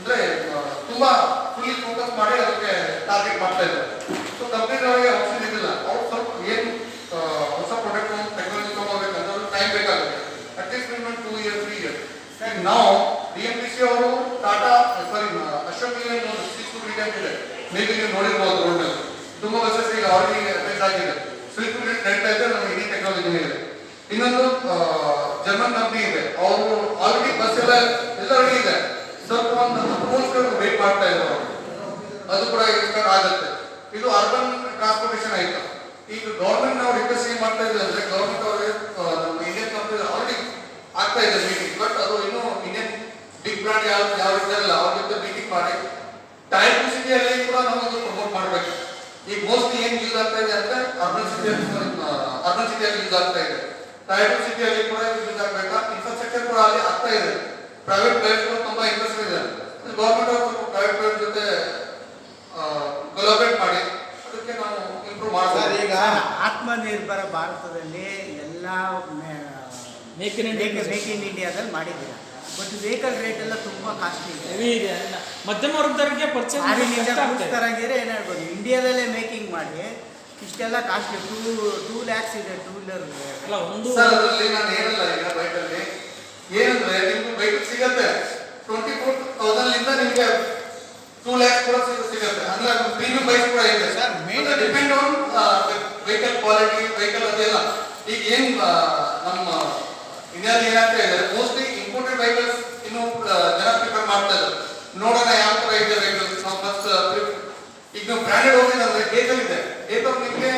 ಅಂದ್ರೆ ತುಂಬಾ fully focus ಮಾಡಿ ಅದಕ್ಕೆ ಟಾರ್ಗೆಟ್ ಮಾಡ್ತಾ ಇದ್ದಾರೆ. ಸೊ ಕಂಪ್ನಿಗಳಿಗೆ ಆಪ್ಷನ್ ಇದಿಲ್ಲ. ಅವ್ರು ಸ್ವಲ್ಪ ಏನು ಹೊಸ ಪ್ರಾಡಕ್ಟ್ ಟೆಕ್ನಾಲಜಿ ತಗೋಬೇಕಂದ್ರೆ ಟೈಮ್ ಬೇಕಾಗುತ್ತೆ. At least minimum 2 years 3 years. ನಾವು BMTC ಅವರು ಟಾಟಾ ಅಶೋಕ್ ಲೇಲ್ಯಾಂಡ್ ಒಂದು 6 ಫೀಟ್ ಇದೆ. ಮೇಬಿ ನೀವು ನೋಡಿರ್ಬೋದು ರೋಡ್ ಮೇಲೆ ತುಂಬಾ ಬಸ್ಸಸ್ ಈಗ ಆಲ್ರೆಡಿ ಅಪ್ಡೇಟ್ ಆಗಿದೆ. ಸ್ವಿಫ್ಟ್ ನಡೀತಾ ಇದೆ, ನಮ್ಮ ಇಂಡಿಯನ್ ಟೆಕ್ನಾಲಜಿ ಇದೆ. ಇನ್ನೊಂದು ಜರ್ಮನ್ ಕಂಪ್ನಿ ಇದೆ, ಅವರು ಆಲ್ರೆಡಿ ಬಸ್ ಎಲ್ಲ ರೆಡಿ ಇದೆ. ಸ್ವಲ್ಪ ಒಂದು ಅಪ್ರೋಚ್ಗಳು ವೇಟ್ ಮಾಡ್ತಾ ಇದ್ದಾರೆ, ಅದು ಕೂಡ ಎಕ್ಸ್ಪೆಕ್ಟ್ ಆಗುತ್ತೆ. ಇದು ಅರ್ಬನ್ ಟ್ರಾನ್ಸ್ಪೋರ್ಟೇಷನ್ ಆಯ್ತು. ಈಗ ಗೌರ್ಮೆಂಟ್ ನಾವು ರಿಕ್ವೆಸ್ಟ್ ಏನ್ ಮಾಡ್ತಾ ಇದ್ದೀವಿ ಅಂದ್ರೆ ಗೌರ್ಮೆಂಟ್ ಅವರಿಗೆ ನಮ್ಮ ಇಂಡಿಯನ್ ಕಂಪ್ನಿ ಆಲ್ರೆಡಿ ಆಗ್ತಾ ಇದೆ ಮೀಟಿಂಗ್, ಬಟ್ ಅದು ಇನ್ನೂ ಇಂಡಿಯನ್ ಬಿಗ್ ಬ್ರಾಂಡ್ ಯಾವ ಇದ್ದಾರಲ್ಲ ಅವ್ರ ಜೊತೆ ಮೀಟಿಂಗ್ ಮಾಡಿ ಟೈರ್ 2 ಸಿಟಿಯಲ್ಲಿ ಕೂಡ ನಾವು ಒಂದು ಪ್ರಮೋಟ್ ಮಾಡಬೇಕು. ಈಗ ಮೋಸ್ಟ್ಲಿ ಏನ್ ಯೂಸ್ ಆಗ್ತಾ ಇದೆ ಅಂದ್ರೆ ಅರ್ಬನ್ ಸಿಟಿಯಲ್ಲಿ ಯೂಸ್ ಆಗ್ತಾ ಇದೆ. ಟೈರ್ 2 ಸಿಟಿಯಲ್ಲಿ ಕೂಡ ಯೂಸ್ ಆಗ್ಬೇಕಾ, ಇನ್ಫ್ರಾಸ್ಟ್ರಕ್ಚರ್ ಕೂಡ ಅಲ್ಲಿ ಆಗ್ತಾ ಇದೆ. ಪ್ರೈವೇಟ್ ಪ್ಲೇಯರ್ಸ್ ತುಂಬಾ ಇಂಟ್ರೆಸ್ಟ್ ಇದೆ. ಗೌರ್ಮೆಂಟ್ ಅವರು ಸ್ವಲ್ಪ ಪ್ರೈವೇಟ್ ಪ್ಲೇಯರ್ ಜೊತೆ ಕೊಲಾಬರೇಟ್ ಮಾಡಿ ಅದಕ್ಕೆ ನಾವು ಇಂಪ್ರೂವ್ ಮಾಡ್ತೀವಿ. ಈಗ ಆತ್ಮನಿರ್ಭರ ಭಾರತದಲ್ಲಿ ಎಲ್ಲ ಮೇಕ್ ಇನ್ ಇಂಡಿಯಾದಲ್ಲಿ ಮಾಡಿದ್ದೀರಾ, ಬಟ್ ವೆಹಿಕಲ್ ರೇಟ್ ಎಲ್ಲ ತುಂಬಾ ಕಾಸ್ಟ್ಲಿ ಇದೆ. ಮಧ್ಯಮ ವರ್ಗದವರಿಗೆ ಪರ್ಚೇಸ್ ಏನ್ ಹೇಳ್ಬೋದು, ಇಂಡಿಯಾದಲ್ಲೇ ಮೇಕಿಂಗ್ ಮಾಡಿ ಇಷ್ಟೆಲ್ಲ ಕಾಸ್ಟ್ಲಿ 2 lakhs ಇದೆ ಟೂ ವೀಲರ್. ಅದರಲ್ಲಿ ನಾನು ಏನಲ್ಲ ಈಗ ಬೈಕಲ್ಲಿ ಏನಂದ್ರೆ ನಿಮ್ಗೆ ವೆಹಿಕಲ್ ಸಿಗತ್ತೆ 24,000 ಲಿಂದ ನಿಮ್ಗೆ 2 lakhs ಕೂಡ ಸಿಗತ್ತೆ. ಅಂದ್ರೆ ಪ್ರೀಮಿಯಂ ಬೈಕ್ ಕೂಡ ಇದೆ sir. Depend on vehicle quality, vehicle ಅದೆಲ್ಲ. ಈಗ ಏನ್ ನಮ್ಮ ಇಂಡಿಯಾದಲ್ಲಿ ಏನಾಗ್ತಾ ಇದೆ, ಮೋಸ್ಟ್ಲಿ ಇಂಪೋರ್ಟೆಡ್ ವೆಹಿಕಲ್ಸ್ ಇನ್ನು ಜನ ಪ್ರಿಫರ್ ಮಾಡ್ತಾ ಇದ್ದಾರೆ. ನೋಡೋಣ ಯಾವ ತರ ಇದೆ ವೆಹಿಕಲ್ಸ್. ನಾವು ಫಸ್ಟ್ ಈಗ ನೀವು ಬ್ರಾಂಡೆಡ್ ಹೋಗಿದ್ರೆ ಏಕಲ್ ಇದೆ, ಏಕಲ್ ನಿಮಗೆ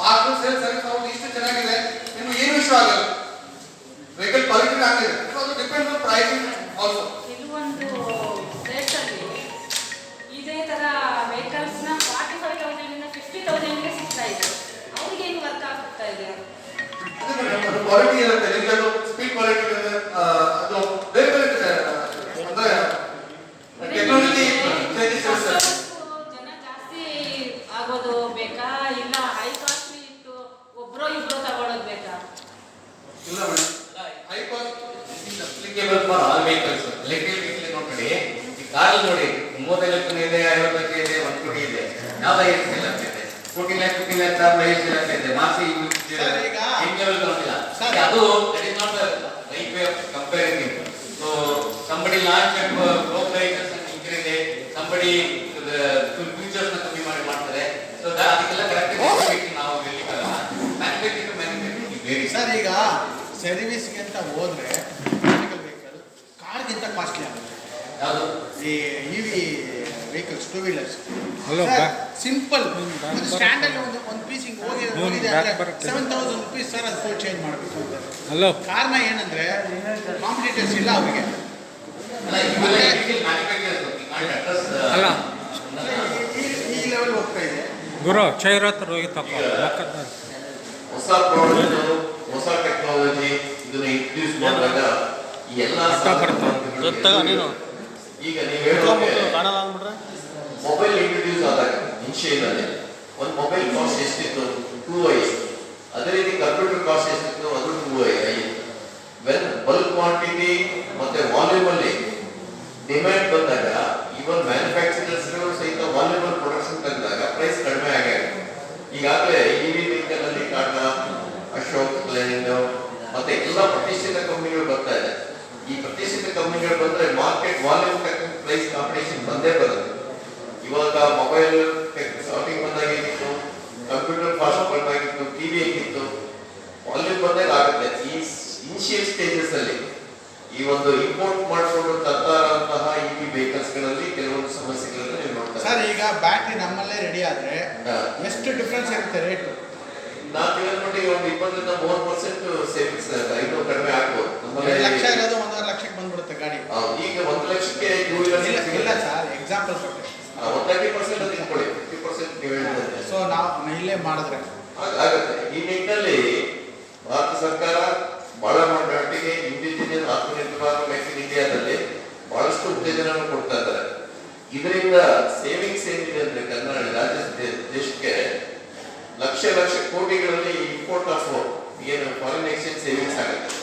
ಆಟೋ ಸೇಲ್ ಸರ್ವಿಸ್ ಅವ್ರು ಇಷ್ಟು ಚೆನ್ನಾಗಿದೆ, ನಿಮ್ಗೆ ಏನು ಇಷ್ಟ ಆಗಲ್ಲ, ವೆಹಿಕಲ್ ಕ್ವಾಲಿಟಿ ಆಗ್ತಿದೆ. ಅದು ಡಿಪೆಂಡ್ ಆನ್ ಪ್ರೈಸಿಂಗ್ ಆಲ್ಸೋ. ಕೆಲವೊಂದು ರೇಟ್ಸಲ್ಲಿ ಇದೇ ಥರ ವೆಹಿಕಲ್ಸ್ನ 45,000 ಇಂದ 50,000ಗೆ ಸಿಗ್ತಾ ಇದೆ. ಅವ್ರಿಗೆ ಏನು ವರ್ಕ್ ಆಗ್ತಾ ಇದೆ? ಅದು ಕ್ವಾಲಿಟಿ ಇರುತ್ತೆ, ನಿಮ್ಗೆ ಅದು ಸ್ಪೀಡ್ ಕ್ವಾಲಿಟಿ ಇದೆ, ಅದು ಬೇರೆ ಬೇರೆ ಇದೆ. ಅಂದ್ರೆ ಟೆಕ್ನಾಲಜಿ ಚೇಂಜಸ್ ಇರುತ್ತೆ. ಜನ ಜಾಸ್ತಿ ಆಗೋದು ಬೇಕಾ, ಇಲ್ಲ ಹೈ ಕಾಸ್ಟ್ಲಿ ಇತ್ತು ಒಬ್ರೋ ಇಬ್ರೋ ತಗೊಳ್ಳೋದು ಬೇಕಾ? ಇಲ್ಲ madam, high cost applicable for all vehicles. Electric vehicle ನೋಡಿ, ಈ ಕಾರ್ ನೋಡಿ 35 ಲಕ್ಷ ಇದೆ, 50 ಲಕ್ಷ ಇದೆ, 1 ಕೋಟಿ ಇದೆ, ಯಾವ್ದು 8 ಲಕ್ಷ ಇದೆ, 14 lakh 15 lakh 5 ಲಕ್ಷ ಇದೆ. ಮಾಸಿ ಇನ್ ಲೆವೆಲ್ ತಗೊಂಡಿಲ್ಲ ಅದು. That is not right way of comparing. So somebody launch growth vehicles and increase it, somebody features ನ ಕಮ್ಮಿ ಮಾಡ್ತಾರೆ. ಸೊ ಅದಕ್ಕೆಲ್ಲ ಕರೆಕ್ಟ್ ನಾವು ಗೆಲ್ಲಿಕ್ಕಾಗಲ್ಲ. ಮ್ಯಾನುಫ್ಯಾಕ್ಚರಿಂಗ್ ಬೇರೆ ಸರ್. ಈಗ ಸರ್ವಿಸ್ಗೆ ಅಂತ ಹೋದ್ರೆ ವೆಹಿಕಲ್ ಕಾರ್ಗಿಂತ ಕಾಸ್ಟ್ಲಿ ಆಗುತ್ತೆ. ಯಾವುದು ಈ EV ವೆಹಿಕಲ್ಸ್ 2 wheelers ಸಿಂಪಲ್ ಸ್ಟ್ಯಾಂಡಲ್ಲಿ ಒಂದು ಪೀಸ್ ಹಿಂಗೆ ಹೋಗಿದೆ ಅಂದರೆ 7,000 rupees ಸರ್. ಅದು ಫುಲ್ ಚೇಂಜ್ ಮಾಡಬೇಕು ಅಂತ ಕಾರಣ ಏನಂದ್ರೆ ಕಾಂಪಿಟೇಟರ್ಸ್ ಇಲ್ಲ ಅವರಿಗೆ. ಅಲ್ಲ ಈ ಲೆವೆಲ್ ಹೋಗ್ತಾ ಇದೆ ಗುರು ಚೈರತ್ರ ಹೋಗಿ ತಗೋ. ಹೊಸ ಪ್ರಾಡಕ್ಟ್, ಹೊಸ ಟೆಕ್ನಾಲಜಿ ಇದನ್ನ ಇಂಟ್ರೊಡ್ಯೂಸ್ ಮಾಡಿದಾಗ ಈ ಎಲ್ಲ ಈಗ ನೀವು ಹೇಳೋಕೆ ಮೊಬೈಲ್ ಇಂಟ್ರೊಡ್ಯೂಸ್ ಆದಾಗ ಇನ್ಶಿಯಲ್ ಒಂದು ಮೊಬೈಲ್ ಕಾಸ್ಟ್ ಎಷ್ಟಿತ್ತು? 2i. ಅದೇ ರೀತಿ ಕಂಪ್ಯೂಟರ್ ಕಾಸ್ಟ್ ಎಷ್ಟಿತ್ತು? ಅದು 2i. ವೆನ್ ಬಲ್ಕ್ ಕ್ವಾಂಟಿಟಿ ಮತ್ತೆ ವಾಲ್ಯೂಮ್ ಅಲ್ಲಿ ಡಿಮ್ಯಾಂಡ್ ಬಂದಾಗ ಇವನ್ ಮ್ಯಾನುಫ್ಯಾಕ್ಚರರ್ಸ್ ಸಹಿತ ವಾಲ್ಯೂಮಲ್ ಪ್ರೊಡಕ್ಷನ್ ತಂದಾಗ ಪ್ರೈಸ್ ಕಡಿಮೆ ಆಗಿದೆ. ಈಗಾಗಲೇ EV ವೆಹಿಕಲ್ ಅಲ್ಲಿ ಟಾಟಾ, ಅಶೋಕ್ ಲೇಲ್ಯಾಂಡ್ ಮತ್ತೆ ಎಲ್ಲ ಪ್ರತಿಷ್ಠಿತ ಕಂಪನಿಗಳು ಬರ್ತಾ ಇದೆ. ಈ ಪ್ರತಿಷ್ಠಿತ ಕಂಪನಿಗಳು ಬಂದ್ರೆ ಮಾರ್ಕೆಟ್ ವಾಲ್ಯೂಮ್ ತಕ್ಕಂತೆ ಪ್ರೈಸ್ ಕಾಂಪಿಟೇಷನ್ ಬಂದೇ ಬರುತ್ತೆ. ಇವಾಗ ಮೊಬೈಲ್ ಸ್ಟಾರ್ಟಿಂಗ್ ಬಂದಾಗ ಏನಿತ್ತು, ಕಂಪ್ಯೂಟರ್ ಫಾಸ್ಟ್ ಬಂದಾಗಿತ್ತು, ಟಿವಿ ಹೇಗಿತ್ತು, ವಾಲ್ಯೂಮ್ ಬಂದಾಗ ಆಗುತ್ತೆ. ಈ ಇನಿಷಿಯಲ್ ಸ್ಟೇಜಸ್ ಅಲ್ಲಿ ಈ ಒಂದು ಇಂಪೋರ್ಟ್ ಮಾಡಿಕೊಂಡು ತರ್ತಾರಂತಹ EV ವೆಹಿಕಲ್ಸ್ ಗಳಲ್ಲಿ ಕೆಲವೊಂದು ಸಮಸ್ಯೆಗಳನ್ನು ನೀವು ನೋಡ್ತಾರೆ ಸರ್. ಈಗ ಬ್ಯಾಟ್ರಿ ನಮ್ಮಲ್ಲೇ ರೆಡಿ ಆದ್ರೆ ಎಷ್ಟು ಡಿಫ್ರೆನ್ಸ್ ಇರುತ್ತೆ ರೇಟ್? ನಾನು ತಿಳ್ಕೊಂಡ್ಬಿಟ್ಟು ಒಂದು 20% 30% ಸೇವಿಂಗ್ಸ್ ಇನ್ನೂ ಕಡಿಮೆ ಆಗ್ಬೋದು. ನಮ್ಮಲ್ಲಿ 2 ಲಕ್ಷ ಇರೋದು 1.5 ಲಕ್ಷಕ್ಕೆ ಬಂದ್ಬಿಡುತ್ತೆ ಗಾಡಿ. ಈಗ 1 ಲಕ್ಷಕ್ಕೆ 2 ವೀಲರ್ ಇಲ್ಲ ಸರ್, ಎಕ್ಸಾಂಪಲ್ ಕೊಟ್ಟೆ. 30% ಅದು ಇಟ್ಕೊಳ್ಳಿ, 50% ನೀವು ಹೇಳಿದ್ರೆ. ಸೊ ನಾವು ಇಲ್ಲೇ ಮಾಡಿದ್ರೆ ಆಗುತ್ತೆ. ಈ ನಿಟ್ಟಿನಲ್ಲಿ ಭಾರತ ಸರ್ಕಾರ ಬಹಳ ಮಟ್ಟಿಗೆ ಇಂಡಿಜಿನಿಯಸ್ ಆತ್ಮನಿರ್ಭರ ಮೇಕ್ ಇನ್ ಇಂಡಿಯಾದಲ್ಲಿ ಬಹಳಷ್ಟು ಉತ್ತೇಜನವನ್ನು ಕೊಡ್ತಾ ಇದ್ದಾರೆ. ಇದರಿಂದ ಸೇವಿಂಗ್ಸ್ ಏನಿದೆ ಅಂದ್ರೆ ಕರ್ನಾಟಕ ರಾಜ್ಯ ದೇಶಕ್ಕೆ ಲಕ್ಷ ಕೋಟಿಗಳಲ್ಲಿ ಇಂಪೋರ್ಟ್ ಆಫ್ ಏನು ಫಾರಿನ್ ಎಕ್ಸ್ಚೇಂಜ್ ಸೇವಿಂಗ್ಸ್ ಆಗುತ್ತೆ.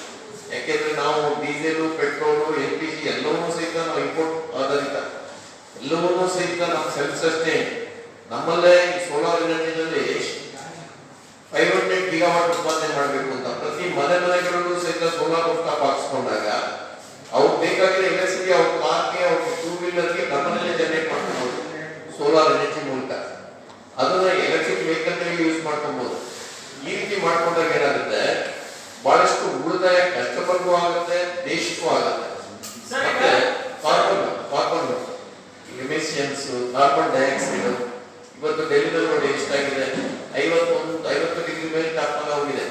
ಯಾಕೆಂದ್ರೆ ನಾವು ಡೀಸೆಲ್, ಪೆಟ್ರೋಲ್, LPG ಎಲ್ಲವನ್ನೂ ಸಹಿತ ನಾವು ಇಂಪೋರ್ಟ್ ಆಧಾರಿತ ಎಲ್ಲವನ್ನೂ ಸಹಿತ ನಮ್ಮ ಸೆಲ್ಫ್ ಸಸ್ಟೈನ್ ನಮ್ಮಲ್ಲೇ ಈ ಸೋಲಾರ್ ಎನರ್ಜಿನಲ್ಲಿ 500 ಗಿಗಾವಾಟ್ ಉತ್ಪಾದನೆ ಮಾಡಬೇಕು ಅಂತ ಪ್ರತಿ ಮನೆಗಳಲ್ಲೂ ಸಹಿತ ಸೋಲಾರ್ ರೂಫ್ಟಾಪ್ ಹಾಕ್ಸ್ಕೊಂಡಾಗ ಅವ್ರು ಬೇಕಾಗಿರೋ ಎಲೆಕ್ಟ್ರಿಸಿಟಿ ಅವ್ರ ಕಾರ್ಗೆ ಅವ್ರ ಟೂ ವೀಲರ್ಗೆ ನಮ್ಮನೇಲೆ ಜನರೇಟ್ ಮಾಡ್ಕೊಬಹುದು ಸೋಲಾರ್ ಎನರ್ಜಿ ಮೂಲಕ. ಅದನ್ನ ಎಲೆಕ್ಟ್ರಿಕ್ ವೆಹಿಕಲ್ ಯೂಸ್ ಮಾಡ್ಕೊಬಹುದು. ಈ ರೀತಿ ಮಾಡ್ಕೊಂಡಾಗ ಏನಾಗುತ್ತೆ, ಬಹಳಷ್ಟು ಉಳಿತಾಯ ಕಸ್ಟಮರ್ಗೂ ಆಗುತ್ತೆ, ದೇಶಕ್ಕೂ ಆಗುತ್ತೆ. ಮತ್ತೆ ಕಾರ್ಬನ್ ಎಮಿಷನ್ಸ್, ಕಾರ್ಬನ್ ಡೈಆಕ್ಸೈಡ್ ಇವತ್ತು ಡೆಲ್ಲಿನಲ್ಲಿ ನೋಡಿ ಎಷ್ಟಾಗಿದೆ, 50 ಡಿಗ್ರಿ ಮೇಲೆ ತಾಪಮಾನ ಹೋಗಿದೆ.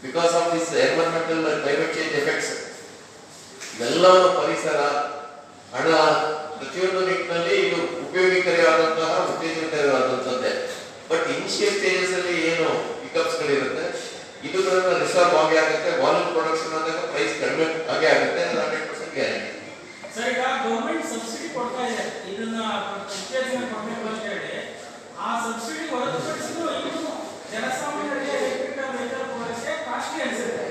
Because of this environmental climate change effects. ಇವೆಲ್ಲವೂ ಪರಿಸರ, ಹಣ, ಪ್ರತಿಯೊಂದು ನಿಟ್ಟಿನಲ್ಲಿ ಇದು ಉಪಯೋಗಕಾರಿಯಾದಂತಹ ಉತ್ತೇಜನಕಾರಿಯಾದಂಥದ್ದೇ. ಬಟ್ ಇನಿಷಿಯಲ್ ಸ್ಟೇಜಸ್ ಅಲ್ಲಿ ಏನು ಪಿಕಪ್ಸ್ ಗಳಿರುತ್ತೆ ಇದುಗಳನ್ನ ರಿಸರ್ವ್ ಆಗೇ ಆಗುತ್ತೆ. ವಾಲ್ಯೂಮ್ ಪ್ರೊಡಕ್ಷನ್ ಆದಾಗ ಪ್ರೈಸ್ ಕಡಿಮೆ ಆಗೇ ಆಗುತ್ತೆ. 100% ಗ್ಯಾರಂಟಿ. ಸರ್, ಈಗ ಗೌರ್ಮೆಂಟ್ ಸಬ್ಸಿಡಿ ಕೊಡ್ತಾ ಇದೆ, ಇದನ್ನ ಉತ್ತೇಜನ ಕೊಡಬೇಕು ಅಂತ ಹೇಳಿ. ಆ ಸಬ್ಸಿಡಿ ಹೊರತುಪಡಿಸಿದ್ರು ಇನ್ನೂ ಜನಸಾಮಾನ್ಯರಿಗೆ ಎಲೆಕ್ಟ್ರಿಕಲ್ ವೆಹಿಕಲ್ ಕೊಡೋಕ್ಕೆ ಕಾಸ್ಟ್ಲಿ ಅನಿಸುತ್ತೆ.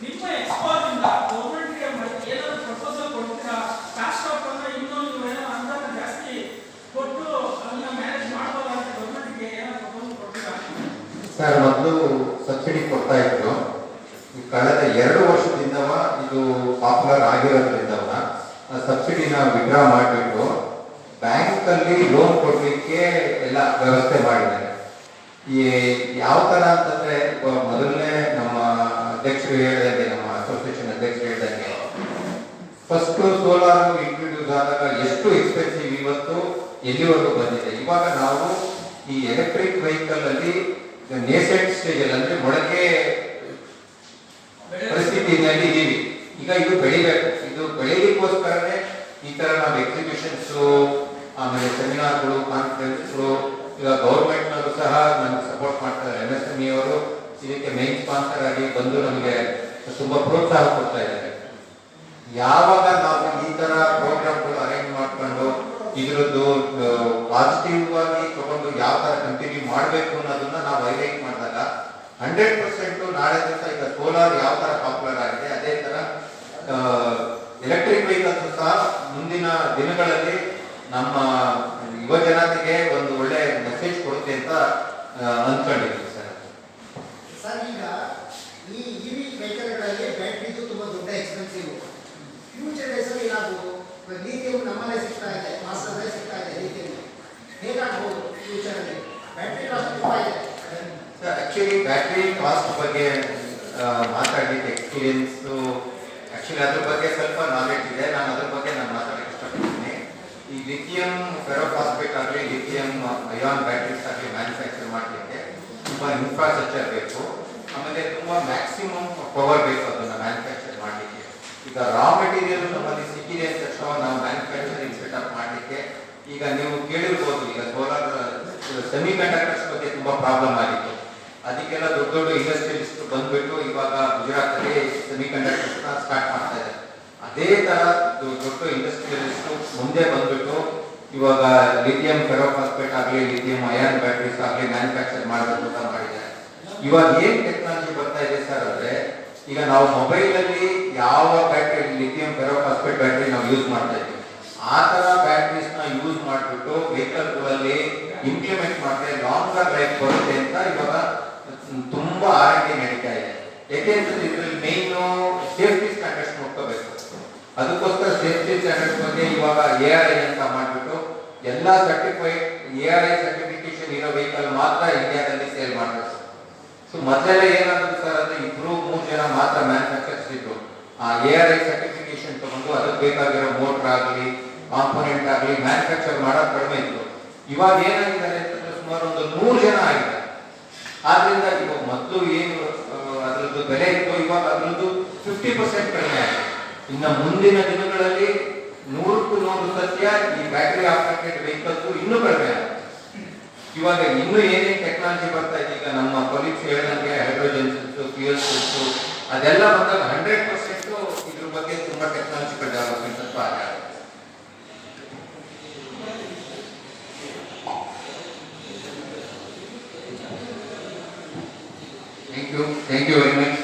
ನಿಮ್ಮ ಎಕ್ಸ್ಪೋರ್ಟ್ ಇಂದ ಗೌರ್ಮೆಂಟ್ಗೆ ಏನಾದ್ರು ಪ್ರಪೋಸಲ್ ಕೊಡ್ತೀರಾ? ಕಾಸ್ಟ್ ಆಫ್ ಅಂದ್ರೆ ಇನ್ನೂ ನೀವೇನೋ ಅನುದಾನ ಜಾಸ್ತಿ ಕೊಟ್ಟು ಅದನ್ನ ಮ್ಯಾನೇಜ್ ಮಾಡ್ಬೋದಾ ಅಂತ ಗೌರ್ಮೆಂಟ್ಗೆ ಏನಾದ್ರು ಪ್ರಪೋಸಲ್ ಕೊಡ್ತೀರಾ? ಸರ್, ಮೊದಲು ಸಬ್ಸಿಡಿ ಕೊಡ್ತಾ ಇದ್ರು. ಕಳೆದ 2 ವರ್ಷದಿಂದವ ಇದು ಪಾಪ್ಯುಲರ್ ಆಗಿರೋದ್ರಿಂದವ ಸಬ್ಸಿಡಿನ ವಿಡ್ರಾ ಮಾಡಿಬಿಟ್ಟು ಬ್ಯಾಂಕ್ ಅಲ್ಲಿ ಲೋನ್ ಕೊಡ್ಲಿಕ್ಕೆ ಎಲ್ಲ ವ್ಯವಸ್ಥೆ ಮಾಡಿದ್ದಾರೆ. ಈ ಯಾವ ತರ ಅಂತಂದ್ರೆ, ಮೊದಲನೇ ನಮ್ಮ ಅಧ್ಯಕ್ಷರು ಹೇಳಿದಂಗೆ, ನಮ್ಮ ಅಸೋಸಿಯೇಷನ್ ಅಧ್ಯಕ್ಷರು ಹೇಳಿದಂಗೆ, ಫಸ್ಟ್ ಸೋಲಾರ್ ಇಂಟ್ರೊಡ್ಯೂಸ್ ಆದಾಗ ಎಷ್ಟು ಎಕ್ಸ್ಪೆನ್ಸಿವ್ ಇವತ್ತು ಎಲ್ಲಿವರೆಗೂ ಬಂದಿದೆ. ಇವಾಗ ನಾವು ಈ ಎಲೆಕ್ಟ್ರಿಕ್ ವೆಹಿಕಲ್ ಅಲ್ಲಿ ನೇಸೆಂಟ್ ಸ್ಟೇಜ್ ಅಲ್ಲಿ ಅಂದ್ರೆ ಮೊಳಕೆ ಪರಿಸ್ಥಿತಿಯಲ್ಲಿ ಇದೀವಿ. ಈಗ ಇದು ಬೆಳಿಬೇಕು. ಇದು ಬೆಳೀಲಿಕ್ಕೋಸ್ಕರನೇ ಈ ತರ ನಾವು ಎಕ್ಸಿಬಿಷನ್ಸ್, ಆಮೇಲೆ ಸೆಮಿನಾರ್ಗಳು, ಕಾನ್ಫರೆನ್ಸ್ಗಳು, ಈಗ ಗೌರ್ಮೆಂಟ್ ನವರು ಸಹ ನಮ್ಗೆ ಸಪೋರ್ಟ್ ಮಾಡ್ತಾರೆ. MSME ಅವರು ಇದಕ್ಕೆ ಮೇನ್ ಸ್ಪಾನ್ಸರ್ ಆಗಿ ಬಂದು ನಮಗೆ ತುಂಬಾ ಪ್ರೋತ್ಸಾಹ ಕೊಡ್ತಾ ಇದ್ದಾರೆ. ಯಾವಾಗ ನಾವು ಈ ತರ ಪ್ರೋಗ್ರಾಮ್ಗಳು ಅರೇಂಜ್ ಮಾಡ್ಕೊಂಡು ಇದ್ರದ್ದು ಪಾಸಿಟಿವ್ ಆಗಿ ತಗೊಂಡು ಯಾವ ತರ ಕಂಟಿನ್ಯೂ ಮಾಡಬೇಕು ಅನ್ನೋದನ್ನ ನಾವು ಹೈಲೈಟ್ ಮಾಡಿದಾಗ 100% ನಾಳೆ ದಿವಸ ಈಗ ಸೋಲಾರ್ ಯಾವ ತರ ಪಾಪ್ಯುಲರ್ ಆಗಿದೆ, ಅದೇ ತರ ಎಲೆಕ್ಟ್ರಿಕ್ ವೆಹಿಕಲ್ಸ್ ಸಹ ಮುಂದಿನ ದಿನಗಳಲ್ಲಿ ನಮ್ಮ ಯುವ ಜನತೆಗೆ ಒಂದು ಒಳ್ಳೆ ಮೆಸೇಜ್ ಕೊಡುತ್ತೆ ಅಂತ ಅಂದ್ಕೊಂಡಿದ್ದೀವಿ ಸರ್. ಸರ್, ಈಗ ಈ ಇವಿ ವೆಹಿಕಲ್ಗಳಲ್ಲಿ ಬ್ಯಾಟ್ರಿದು ತುಂಬಾ ದೊಡ್ಡ ಎಕ್ಸ್ಪೆನ್ಸಿವ್. ಫ್ಯೂಚರ್ ಡೇಸಲ್ಲಿ ಏನಾಗ್ಬೋದು? ಲಿಥಿಯಂ ನಮ್ಮಲ್ಲೇ ಸಿಗ್ತಾ ಇದೆ, ಮಾಸ್ಟರ್ದೇ ಸಿಗ್ತಾ ಇದೆ. ಲಿಥಿಯಂ ಹೇಗಾಗ್ಬೋದು ಫ್ಯೂಚರಲ್ಲಿ? ಬ್ಯಾಟ್ರಿ ಕಾಸ್ಟ್ ತುಂಬಾ ಇದೆ ಸರ್. ಆಕ್ಚುಲಿ ಬ್ಯಾಟ್ರಿ ಕಾಸ್ಟ್ ಬಗ್ಗೆ ಮಾತಾಡಲಿಕ್ಕೆ ಎಕ್ಸ್ಪೀರಿಯನ್ಸ್, ಆಕ್ಚುಲಿ ಅದ್ರ ಬಗ್ಗೆ ಸ್ವಲ್ಪ ನಾಲೆಡ್ಜ್ ಇದೆ. ನಾನು ಅದ್ರ ಬಗ್ಗೆ ಮಾತಾಡಕ್ಕೆ ಇಷ್ಟಪಡ್ತೀನಿ. ಈ ಲಿಥಿಯಂ ಫೆರೋಫಾಸ್ಫೇಟ್ ಆಗಲಿ, ಲಿಥಿಯಂ ಅಯಾನ್ ಬ್ಯಾಟ್ರೀಸ್ ಆಗಲಿ ಮ್ಯಾನುಫ್ಯಾಕ್ಚರ್ ಮಾಡಲಿಕ್ಕೆ ತುಂಬ ಇನ್ಫ್ರಾಸ್ಟ್ರಕ್ಚರ್ ಬೇಕು. ಆಮೇಲೆ ತುಂಬ ಮ್ಯಾಕ್ಸಿಮಮ್ ಪವರ್ ಬೇಕು ಅದನ್ನು ಮ್ಯಾನುಫ್ಯಾಕ್ಚರ್ ಮಾಡಲಿಕ್ಕೆ. ಈಗ ರಾ ಮೆಟೀರಿಯಲ್ ನಮ್ಮಲ್ಲಿ ಸಿಕ್ಕಿದೆ ಅಂತ ತಕ್ಷಣ ನಾವು ಮ್ಯಾನುಫ್ಯಾಕ್ಚರಿಂಗ್ ಸೆಟಪ್ ಮಾಡಲಿಕ್ಕೆ, ಈಗ ನೀವು ಕೇಳಿರ್ಬೋದು, ಈಗ ಸೋಲಾರ್ ಸೆಮಿ ಕಂಡಕ್ಟರ್ಸ್ ಬಗ್ಗೆ ತುಂಬ ಪ್ರಾಬ್ಲಮ್ ಆಗಿತ್ತು. ಅದಕ್ಕೆಲ್ಲ ದೊಡ್ಡ ದೊಡ್ಡ ಇಂಡಸ್ಟ್ರಿಯಲಿಸ್ಟ್ ಬಂದ್ಬಿಟ್ಟು ಇವಾಗ ಗುಜರಾತಲ್ಲಿ ಸೆಮಿ ಕಂಡಕ್ಟರ್ಸ್ನ ಸ್ಟಾರ್ಟ್ ಮಾಡ್ತಾ ಇದ್ದಾರೆ. ಅದೇ ತರ ದೊಡ್ಡ ಇಂಡಸ್ಟ್ರಿಯಲಿಸ್ಟ್ ಮುಂದೆ ಬಂದ್ಬಿಟ್ಟು ಇವಾಗ ಲಿಥಿಯಂ ಫೆರೋಫಾಸ್ಫೇಟ್ ಆಗಲಿ, ಲಿಥಿಯಂ ಅಯಾನ್ ಬ್ಯಾಟ್ರೀಸ್ ಆಗಲಿ ಮ್ಯಾನುಫ್ಯಾಕ್ಚರ್ ಮಾಡಬೇಕು ಅಂತ ಮಾಡಿದ್ದಾರೆ. ಇವಾಗ ಏನ್ ಟೆಕ್ನಾಲಜಿ ಬರ್ತಾ ಇದೆ ಸರ್ ಅಂದ್ರೆ, ಈಗ ನಾವು ಮೊಬೈಲ್ ಅಲ್ಲಿ ಯಾವ ಬ್ಯಾಟ್ರಿ ಲಿಥಿಯಂ ಫೆರೋಫಾಸ್ಫೇಟ್ ಬ್ಯಾಟ್ರಿ ನಾವು ಯೂಸ್ ಮಾಡ್ತಾ ಇದ್ದೀವಿ, ಆ ತರ ಬ್ಯಾಟ್ರೀಸ್ ನ ಯೂಸ್ ಮಾಡಿಬಿಟ್ಟು ವೆಹಿಕಲ್ಗಳಲ್ಲಿ ಇಂಪ್ಲಿಮೆಂಟ್ ಮಾಡಿದ್ರೆ ಲಾಂಗರ್ ಲೈಫ್ ಬರುತ್ತೆ ಅಂತ ಇವಾಗ ತುಂಬಾ R&D ನಡೀತಾ ಇದೆ. ಯಾಕೆಂದ್ರೆ ಇದ್ರಲ್ಲಿ ಮೇನ್ ಸೇಫ್ಟಿ ಸ್ಟ್ಯಾಂಡರ್ಡ್ಸ್ ನೋಡ್ಕೋಬೇಕು. ಅದಕ್ಕೋಸ್ಕರ ಸೇಫ್ಟಿ ಸ್ಟ್ಯಾಂಡರ್ಡ್ಸ್ ಬಗ್ಗೆ ಇವಾಗ ARI ಅಂತ ಮಾಡಿಬಿಟ್ಟು ಎಲ್ಲ ಸರ್ಟಿಫೈಡ್ ARI ಸರ್ಟಿಫಿಕೇಶನ್ ಇರೋ ವೆಹಿಕಲ್ ಮಾತ್ರ ಇಂಡಿಯಾದಲ್ಲಿ ಸೇಲ್ ಮಾಡ್ತಾರೆ. ಸೊ ಮೊದಲೆಲ್ಲ ಏನಾಗುತ್ತೆ ಸರ್ ಅಂದ್ರೆ 2-3 ಜನ ಮಾತ್ರ ಮ್ಯಾನುಫ್ಯಾಕ್ಚರ್ಸ್ ಇದ್ರು. ಆ ARI ಸರ್ಟಿಫಿಕೇಶನ್ ತಗೊಂಡು ಅದಕ್ಕೆ ಬೇಕಾಗಿರೋ ಮೋಟರ್ ಆಗಲಿ, ಕಾಂಪೋನೆಂಟ್ ಆಗಲಿ ಮ್ಯಾನುಫ್ಯಾಕ್ಚರ್ ಮಾಡೋದು ಕಡಿಮೆ ಇತ್ತು. ಇವಾಗ ಏನಾಗಿದ್ದಾರೆ ಅಂತಂದ್ರೆ ಸುಮಾರು ಒಂದು 100 ಜನ ಆಗಿದ್ದಾರೆ. ಆದ್ರಿಂದ ಇವಾಗ ಮೊದಲು ಏನು ಅದರದ್ದು ಬೆಲೆ ಇತ್ತು, ಇವಾಗ ಅದರದ್ದು 50% ಕಡಿಮೆ ಆಗಿದೆ. ಇನ್ನು ಮುಂದಿನ ದಿನಗಳಲ್ಲಿ 100% ಸತ್ಯ ಈ ಬ್ಯಾಟರಿ ಆಪರೇಟೆಡ್ ವೆಹಿಕಲ್ಸ್ ಇನ್ನೂ ಕಡಿಮೆ ಆಗುತ್ತೆ. ಇವಾಗ ಇನ್ನೂ ಏನೇನು ಟೆಕ್ನಾಲಜಿ ಬರ್ತಾ ಇದೆ, ಈಗ ನಮ್ಮ ಕೊಲೀಗ್ಸ್ ಹೇಳಿದಂಗೆ ಹೈಡ್ರೋಜನ್ ಸೆಲ್ಸ್, ಫ್ಯೂಯಲ್ ಸೆಲ್ಸ್ ಅದೆಲ್ಲ ಬಂದಾಗ 100% ಇದ್ರ ಬಗ್ಗೆ ತುಂಬಾ ಟೆಕ್ನಾಲಜಿಕಲ್ ಡೆವಲಪ್ಮೆಂಟ್ ಅಂತ ಆಗಿದೆ. Thank you very much.